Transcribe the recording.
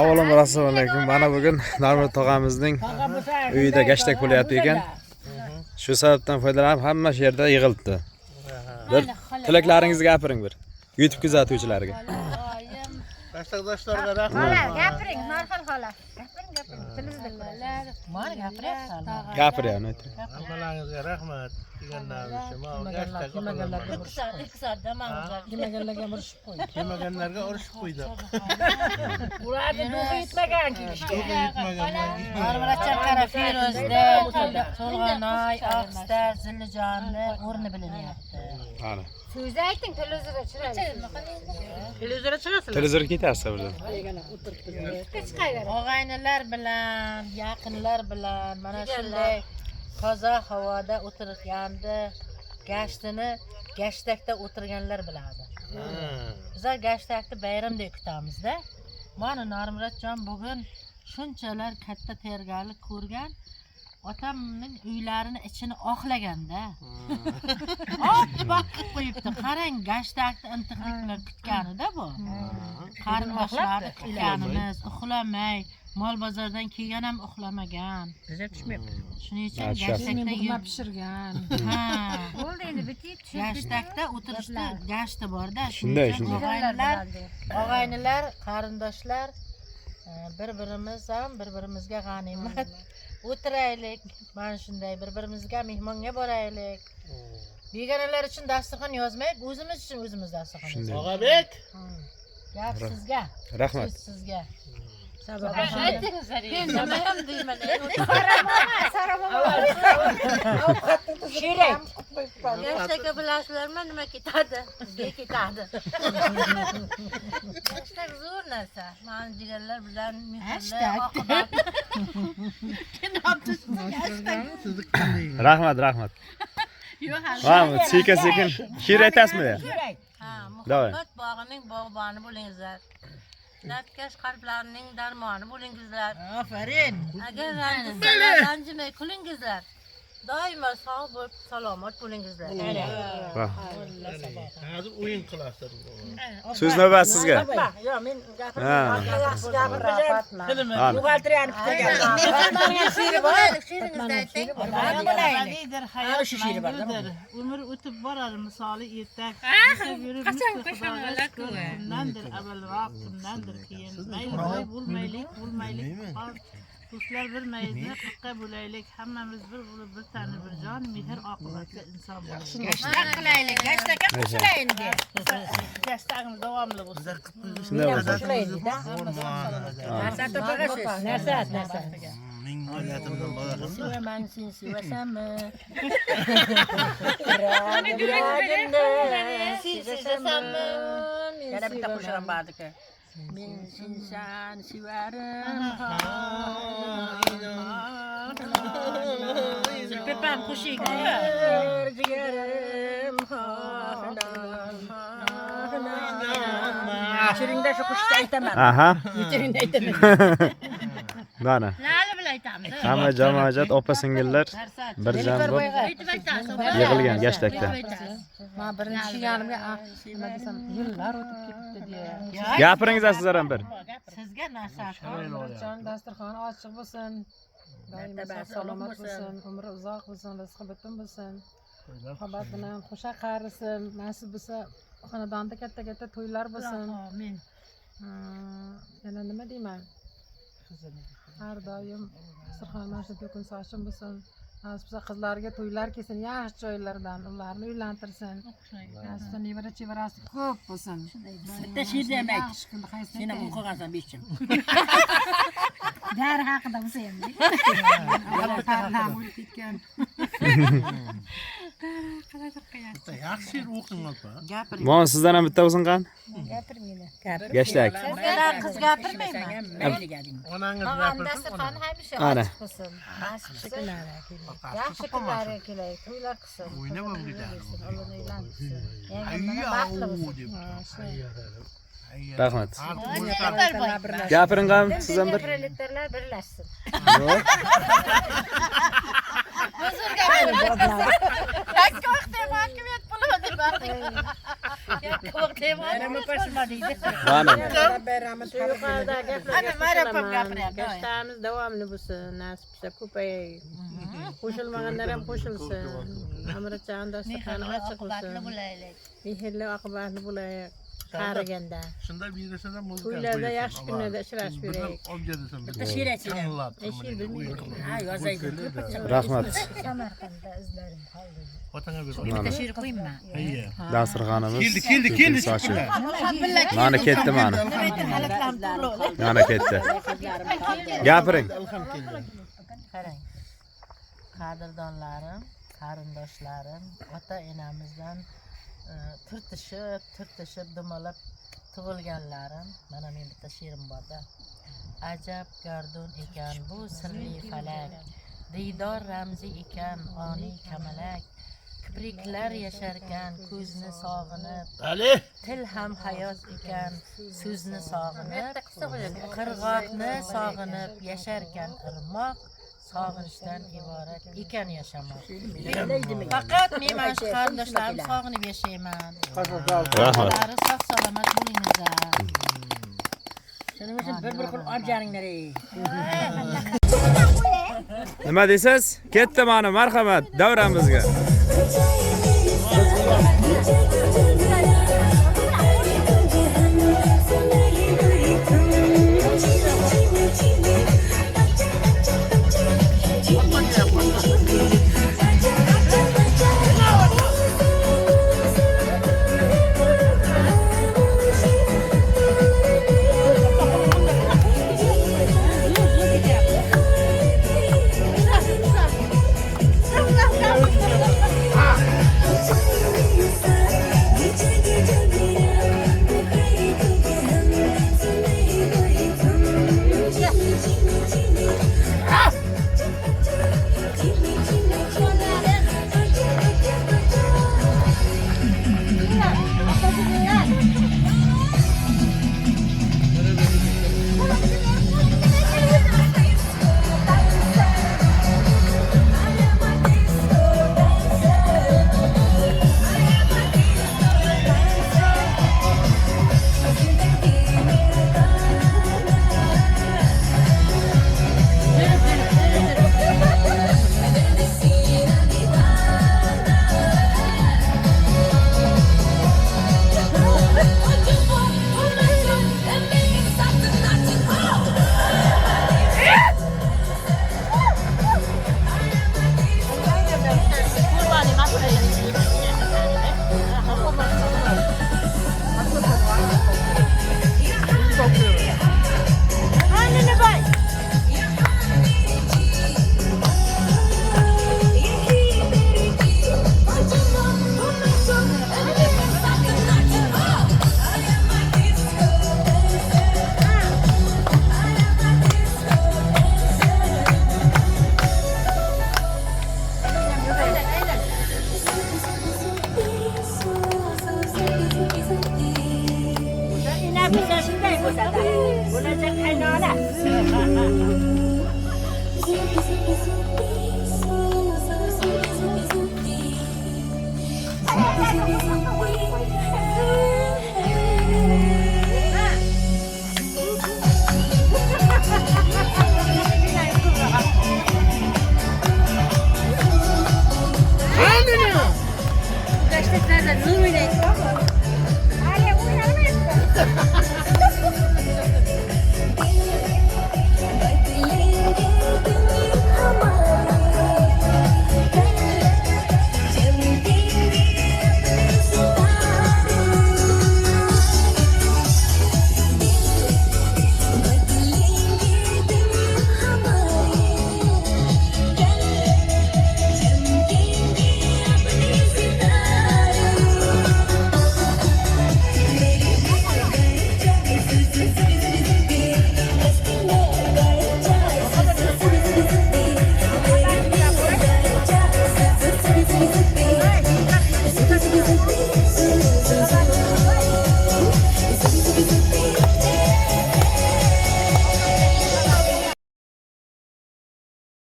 Avvalambor assalomu alaykum. Mana bugun Narmat tog'amizning uyida gashtak bo'layapti ekan. Shu sababdan foydalanib hamma yerda yig'ilibdi. Bir tilaklaringizni gapiring bir. YouTube kuzatuvchilariga. Gashtakdoshlarga rahmat. Gapiring, Norxon xola. Gapiring, tilingizda Mana gapiryapsan. Gapiryapti. Hammalaringizga rahmat. Kelganlaringiz uchun. Iqtisodda ma'lumot. Yemaganlarga urishib qo'ydi. Yemaganlarga urishib qo'ydi. Ularni dugi yetmagan kelishdi. Marmarachar Qarafirozda To'lg'anoy, Oqstar, Zillijonni o'rni bilinyapti. Mana. So'zni ayting, televizorda chiqadi. Televizorga chiqasizlar. Televizor ketyapti birdan. Og'aynilar bilan, yaqinlar bilan mana shunday toza havoda o'tirganda gashtakda o'tirganlar biladi. Bizlar gashtakni bayramdek kutamiz-da. Mana Normurodjon bugun shunchalar katta tayyorgarlik ko'rgan. Otamning uylarini ichini oqlaganda. Oppoq qilib qo'yibdi. Qarang, gashtakni intiqlik bilan kutganida bu. Qarindoshlarni kutganimiz, uxlamay, mol bozordan kelgan ham uxlamagan. Bizga tushmayapti. Shuning uchun gashtakda yeb pishirgan. Ha. Bo'ldi endi bitib tushib. Gashtakda o'tirishda gashti bor-da. Shunday. Og'aynilar, qarindoshlar bir-birimiz ham bir-birimizga g'animat. O'tiraylik, mana shunday bir-birimizga mehmonga boraylik. Begonalar uchun dasturxon yozmaylik, o'zimiz uchun o'zimiz dasturxon yozamiz. Og'abek. Gap sizga. Rahmat. So'z sizga. Aytingizlar. Men nima ham deyman. Shirak. Gashtakka bilasizlarmi nima ketadi? Bizga ketadi. Gashtak zo'r narsa. Mani jigarlar bilan mehrlar oqibat. Rahmat. Mana sekin shir aytasizmi? Ha, muhabbat bog'ining bog'boni bo'lingizlar. Natkash qalblarning darmoni bo'lingizlar. Afarin. Agar ranjimay kulingizlar. Doimo sog' bo'lib, salomat bo'lingizlar. Hozir o'yin qilasizlar. So'z navbat sizga. Yo'q, men gapiraman. Yaxshi gapiraman. Buxgalteriyani kutgan. Sheringizni ayting. Shu shiri bor. Umr o'tib borar misoli ertak. Kimdandir avvalroq, kimdandir keyin. Mayli bo'lmaylik. Do'stlar bir mayli, haqqa bo'laylik. Hammamiz bir bo'lib, bir tani bir jon, mehr oqibatga inson bo'lishimiz. Nima qilaylik? Gashtakka qo'shilaylik. Gashtagimiz davomli bo'lsin. Shunday bo'lsa. Narsa topag'asiz. Narsa. Ming oylatimdan boraman. Sevaman, sen sevasanmi? Sevasanmi? Yana bitta qo'shiqim bor edi. Men seni sevarim. Pepan qo'shing. Jigarim. Shiringda shu qo'shiqni aytaman. Aha. Shiringda aytaman. Mana. Lali bilan aytamiz. Hamma jamoat, opa-singillar bir jam bo'lib yig'ilgan gashtakda. Men birinchi yanimga nima desam, yillar o'tib ketdi deya. Gapiringiz sizlar ham bir. Sizga narsa Normurodjon dasturxon ochiq bo'lsin. Doimo salomat bo'lsin, umri uzoq bo'lsin, rizqi butun bo'lsin. Muhabbat bilan qo'sha qarisin, nasib bo'lsa xonadonda katta to'ylar bo'lsin. Amin. Yana nima deyman? Har doim dasturxon mana shu to'kin sochin bo'lsin. Nasib bo'lsa qizlarga to'ylar kelsin, yaxshi joylardan, ularni uylantirsin. Nasib bo'lsa nevara chevarasi ko'p bo'lsin. Bitta she'rni ham ayt. Sen ham o'qigansan 5 yil. Dar haqida bo'lsa ham. ketgan. Yaxshi o'qing opa. Mana sizdan ham bitta bo'lsin qani? Gapirmaydi. Gashtak. Sizdan qiz gapirmayman. Onangiz Og'am gapirsin. dasturxoni hamisha Ana. ochiq bo'lsin. Nasib bo'lsa yaxshi kunlarga kelay, to'ylar qilsin. O'ynab olmaydi. Alloh uylantirsin. Yangi Ayyo baxtli bo'lsin. deb. Rahmat. Birlashsin. Gapiring qani sizdan bir. Proletarlar birlashsin. Yo'q. Yakka vaqtda hokimiyat bo'ladi deb Kıvık değil mi? Benim başıma değil. Mana. Şu yukarıda Anne, Mayra gaplar Geçtiğimiz devamlı bulsun. Nasipse kupayı. Koşulmayanlar hem koşulsun. Amraçağın da sıkanı açık olsun. Mihirli akıbatlı bulayık. Karaganda. Şunda birisi de müzik Kuylarda yaş günlerde şıraş vereyik. Şireçine. Eşil bilmiyorum. Ay yazaydı. Rahmat. Vatana bir Bir de şiir koyayım mı? İyi. Dasturxonimiz. Keldi. Saçı. Mana ketdi mana. Mana ketdi. Gapiring. Qarang. Qadrdonlarim, qarindoshlarim, ota-enamizdan turtishib dumalab tug'ilganlarim. Mana men bitta she'rim borda. Ajab gardun ekan bu sirli falak. Diydor ramzi ekan oniy kamalak. Kipriklar yasharkan ko'zni sog'inib. Ali. Til ham hayot ekan so'zni sog'inib. Qirg'oqni sog'inib yasharkan irmoq. Sog'inishdan iborat ekan yashamoq. Faqat men mana shu qarindoshlarimni sog'inib yashayman. Rahmat. Ular sog' salomat bo'linglar. Shuning uchun bir qil objaringlar. Nima deysiz? Ketdi mana marhamat davramizga. Thank you.